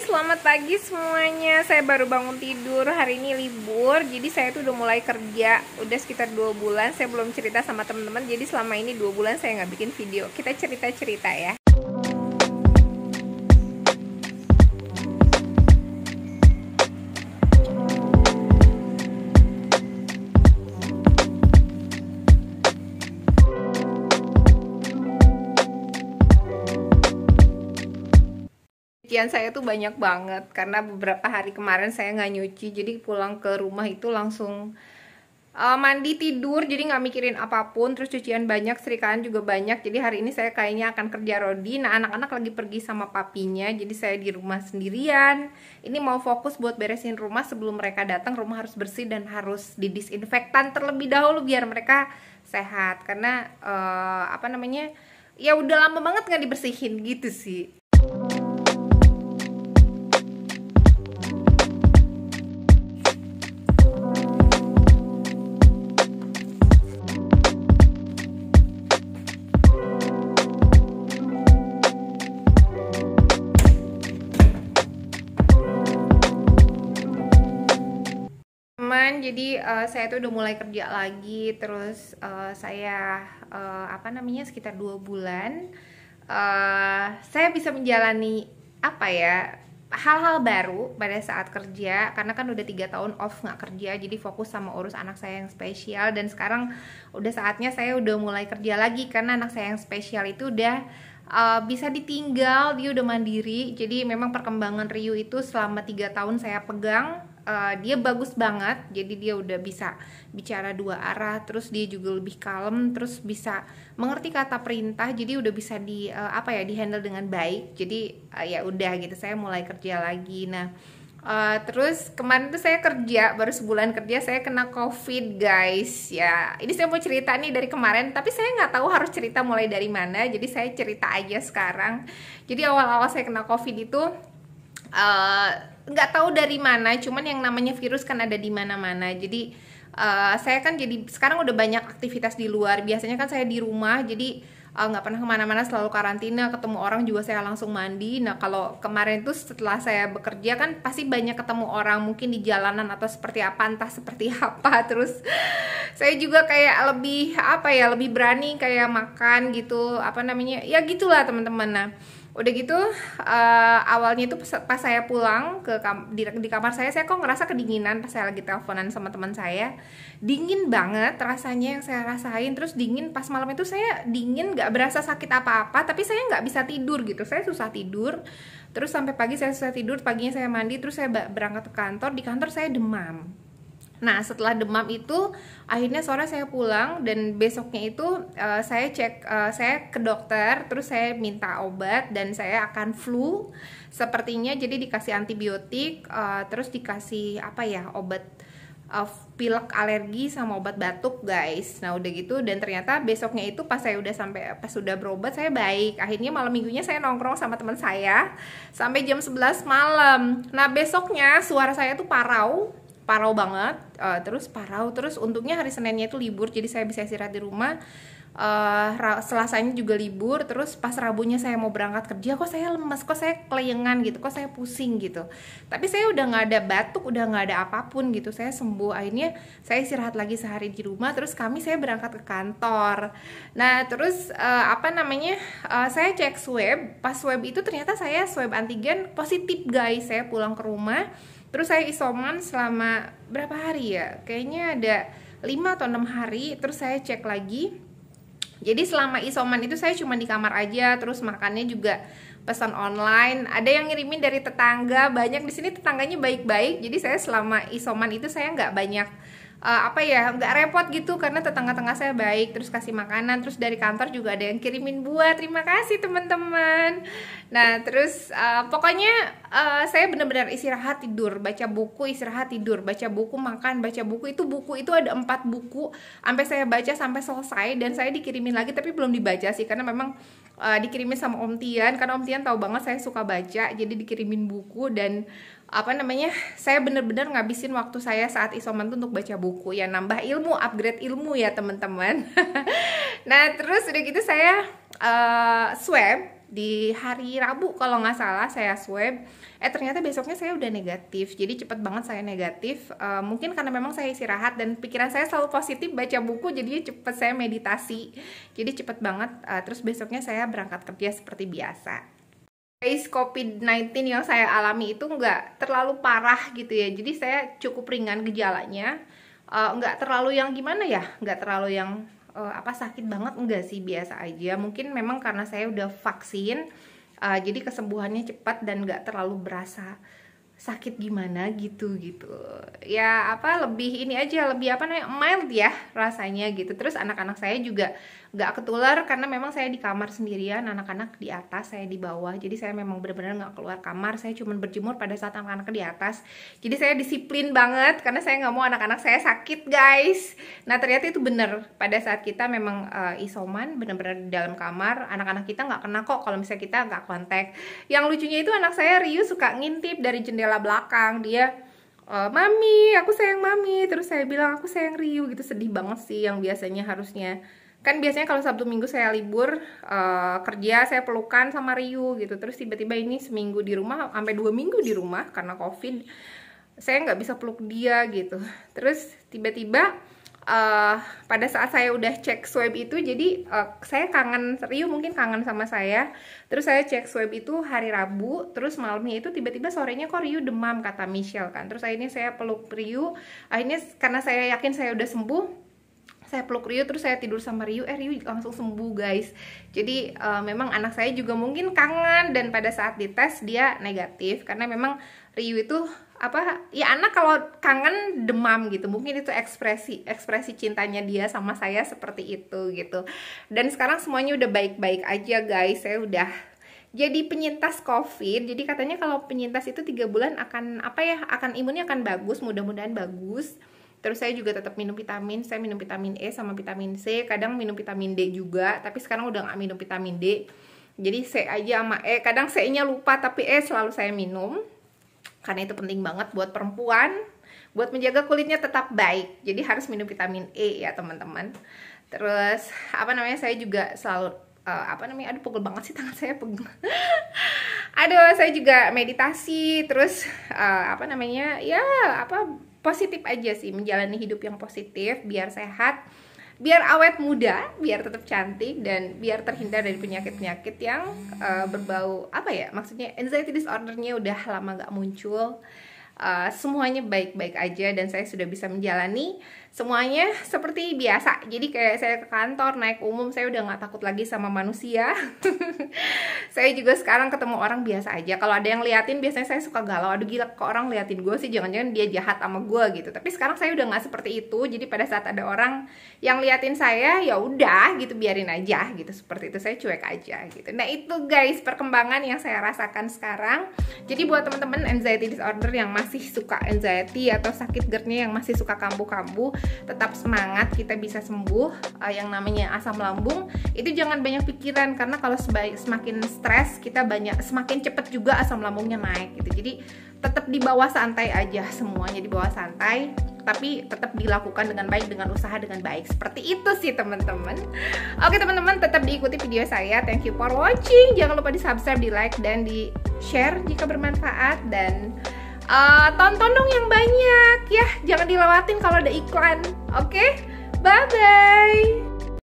selamat pagi semuanya. Saya baru bangun tidur, hari ini libur. Jadi saya tuh udah mulai kerja, udah sekitar 2 bulan. Saya belum cerita sama teman-teman. Jadi selama ini 2 bulan saya nggak bikin video. Kita cerita-cerita ya. Cucian saya tuh banyak banget karena beberapa hari kemarin saya nggak nyuci, jadi pulang ke rumah itu langsung mandi tidur, jadi nggak mikirin apapun. Terus cucian banyak, serikaan juga banyak, jadi hari ini saya kayaknya akan kerja rodi. Nah, anak-anak lagi pergi sama papinya, jadi saya di rumah sendirian. Ini mau fokus buat beresin rumah sebelum mereka datang. Rumah harus bersih dan harus didisinfektan terlebih dahulu biar mereka sehat, karena ya udah lama banget nggak dibersihin gitu sih. Jadi saya tuh udah mulai kerja lagi, terus saya sekitar 2 bulan saya bisa menjalani hal-hal baru pada saat kerja, karena kan udah 3 tahun off nggak kerja, jadi fokus sama urus anak saya yang spesial. Dan sekarang udah saatnya saya udah mulai kerja lagi, karena anak saya yang spesial itu udah bisa ditinggal, dia udah mandiri. Jadi memang perkembangan Ryu itu selama 3 tahun saya pegang, dia bagus banget. Jadi dia udah bisa bicara 2 arah, terus dia juga lebih kalem, terus bisa mengerti kata perintah. Jadi udah bisa di-handle dengan baik. Jadi ya udah gitu, saya mulai kerja lagi. Nah, terus kemarin tuh saya kerja, baru sebulan kerja saya kena COVID guys. Ya, ini saya mau cerita nih dari kemarin, tapi saya nggak tahu harus cerita mulai dari mana. Jadi saya cerita aja sekarang. Jadi awal-awal saya kena COVID itu nggak tahu dari mana, cuman yang namanya virus kan ada di mana-mana. Jadi saya kan jadi sekarang udah banyak aktivitas di luar. Biasanya kan saya di rumah, jadi nggak pernah kemana-mana, selalu karantina. Ketemu orang juga saya langsung mandi. Nah, kalau kemarin tuh setelah saya bekerja kan pasti banyak ketemu orang, mungkin di jalanan atau seperti apa, entah seperti apa. Terus saya juga kayak lebih berani kayak makan gitu, ya gitulah teman-teman. Nah, udah gitu awalnya itu pas saya pulang di kamar saya kok ngerasa kedinginan. Pas saya lagi teleponan sama teman saya, dingin banget rasanya yang saya rasain. Terus dingin pas malam itu, saya dingin nggak berasa sakit apa-apa, tapi saya nggak bisa tidur gitu, saya susah tidur. Terus sampai pagi saya susah tidur, paginya saya mandi, terus saya berangkat ke kantor. Di kantor saya demam. Nah, setelah demam itu akhirnya sore saya pulang, dan besoknya itu saya ke dokter, terus saya minta obat dan saya akan flu sepertinya. Jadi dikasih antibiotik, terus dikasih obat pilek alergi sama obat batuk guys. Nah, udah gitu, dan ternyata besoknya itu pas sudah berobat saya baik. Akhirnya malam minggunya saya nongkrong sama teman saya sampai jam 11 malam. Nah, besoknya suara saya tuh parau banget, terus untungnya hari Seninnya itu libur, jadi saya bisa istirahat di rumah. Selasanya juga libur. Terus pas Rabunya saya mau berangkat kerja, kok saya lemes, kok saya kelayangan gitu, kok saya pusing gitu. Tapi saya udah nggak ada batuk, udah nggak ada apapun gitu, saya sembuh. Akhirnya saya istirahat lagi sehari di rumah. Terus saya berangkat ke kantor. Nah, terus saya cek swab. Pas swab itu ternyata saya swab antigen positif guys. Saya pulang ke rumah, terus saya isoman selama berapa hari ya? Kayaknya ada 5 atau 6 hari. Terus saya cek lagi. Jadi selama isoman itu saya cuma di kamar aja, terus makannya juga pesan online. Ada yang ngirimin dari tetangga, banyak di sini tetangganya baik-baik. Jadi saya selama isoman itu saya nggak banyak nggak repot gitu, karena tetangga-tetangga saya baik, terus kasih makanan. Terus dari kantor juga ada yang kirimin buah, terima kasih teman-teman. Nah, terus pokoknya saya benar-benar istirahat tidur, baca buku, istirahat tidur, baca buku, makan, baca buku. Buku itu ada 4 buku sampai saya baca sampai selesai, dan saya dikirimin lagi tapi belum dibaca sih, karena memang dikirimin sama Om Tian, karena Om Tian tahu banget saya suka baca, jadi dikirimin buku. Dan saya bener-bener ngabisin waktu saya saat isoman tuh untuk baca buku, ya nambah ilmu, upgrade ilmu ya teman-teman. Nah, terus udah gitu saya swab di hari Rabu kalau nggak salah saya swab, ternyata besoknya saya udah negatif. Jadi cepet banget saya negatif. Mungkin karena memang saya istirahat dan pikiran saya selalu positif, baca buku, jadinya cepet saya meditasi. Jadi cepet banget. Terus besoknya saya berangkat kerja seperti biasa. Guys, COVID-19 yang saya alami itu nggak terlalu parah gitu ya. Jadi saya cukup ringan gejalanya. Nggak terlalu yang gimana ya, nggak terlalu yang sakit banget, enggak sih, biasa aja. Mungkin memang karena saya udah vaksin, jadi kesembuhannya cepat dan nggak terlalu berasa sakit gimana gitu ya, lebih ini aja, lebih mild ya rasanya gitu. Terus anak-anak saya juga nggak ketular karena memang saya di kamar sendirian, anak-anak di atas, saya di bawah. Jadi saya memang benar-benar nggak keluar kamar, saya cuma berjemur pada saat anak-anak di atas. Jadi saya disiplin banget karena saya nggak mau anak-anak saya sakit, guys. Nah ternyata itu bener, pada saat kita memang isoman, benar-benar di dalam kamar, anak-anak kita nggak kena kok kalau misalnya kita nggak kontak. Yang lucunya itu anak saya Ryu suka ngintip dari jendela belakang, dia mami, aku sayang mami, terus saya bilang aku sayang Ryu gitu. Sedih banget sih, yang biasanya harusnya kan biasanya kalau Sabtu Minggu saya libur kerja, saya pelukan sama Ryu gitu. Terus tiba-tiba ini seminggu di rumah, sampai 2 minggu di rumah karena COVID, saya nggak bisa peluk dia gitu. Terus tiba-tiba pada saat saya udah cek swab itu, jadi saya kangen, Ryu mungkin kangen sama saya. Terus saya cek swab itu hari Rabu, terus malamnya itu tiba-tiba sorenya kok Ryu demam, kata Michelle kan. Terus akhirnya saya peluk Ryu, akhirnya karena saya yakin saya udah sembuh, saya peluk Ryu, terus saya tidur sama Ryu, Ryu langsung sembuh, guys. Jadi memang anak saya juga mungkin kangen, dan pada saat dites dia negatif karena memang Ryu itu ya anak kalau kangen demam gitu, mungkin itu ekspresi cintanya dia sama saya seperti itu gitu. Dan sekarang semuanya udah baik-baik aja, guys. Saya udah jadi penyintas COVID. Jadi katanya kalau penyintas itu 3 bulan akan akan imunnya akan bagus, mudah-mudahan bagus. Terus saya juga tetap minum vitamin, saya minum vitamin E sama vitamin C, kadang minum vitamin D juga, tapi sekarang udah nggak minum vitamin D. Jadi C aja sama E, kadang C-nya lupa tapi E selalu saya minum. Karena itu penting banget buat perempuan, buat menjaga kulitnya tetap baik. Jadi harus minum vitamin E ya teman-teman. Terus saya juga selalu aduh pegel banget sih tangan saya, pegel. Aduh, saya juga meditasi, terus positif aja sih, menjalani hidup yang positif biar sehat, biar awet muda, biar tetap cantik, dan biar terhindar dari penyakit-penyakit yang berbau maksudnya anxiety disordernya udah lama gak muncul. Semuanya baik-baik aja dan saya sudah bisa menjalani semuanya seperti biasa. Jadi kayak saya ke kantor, naik umum, saya udah nggak takut lagi sama manusia. Saya juga sekarang ketemu orang biasa aja. Kalau ada yang liatin biasanya saya suka galau, aduh gila kok orang liatin gue sih, jangan-jangan dia jahat sama gue gitu. Tapi sekarang saya udah nggak seperti itu. Jadi pada saat ada orang yang liatin saya, ya udah gitu, biarin aja gitu. Seperti itu, saya cuek aja gitu. Nah itu guys perkembangan yang saya rasakan sekarang. Jadi buat teman-teman anxiety disorder yang masih suka anxiety atau sakit GERD-nya yang masih suka kambuh-kambuh, tetap semangat, kita bisa sembuh. Yang namanya asam lambung itu jangan banyak pikiran, karena kalau semakin stres kita semakin cepet juga asam lambungnya naik gitu. Jadi tetap di bawah santai aja, semuanya di bawah santai, tapi tetap dilakukan dengan baik, dengan usaha dengan baik. Seperti itu sih teman-teman. Oke teman-teman, tetap diikuti video saya. Thank you for watching. Jangan lupa di subscribe, di like, dan di share jika bermanfaat, dan tonton dong yang banyak ya, jangan dilewatin kalau ada iklan. Oke, bye bye.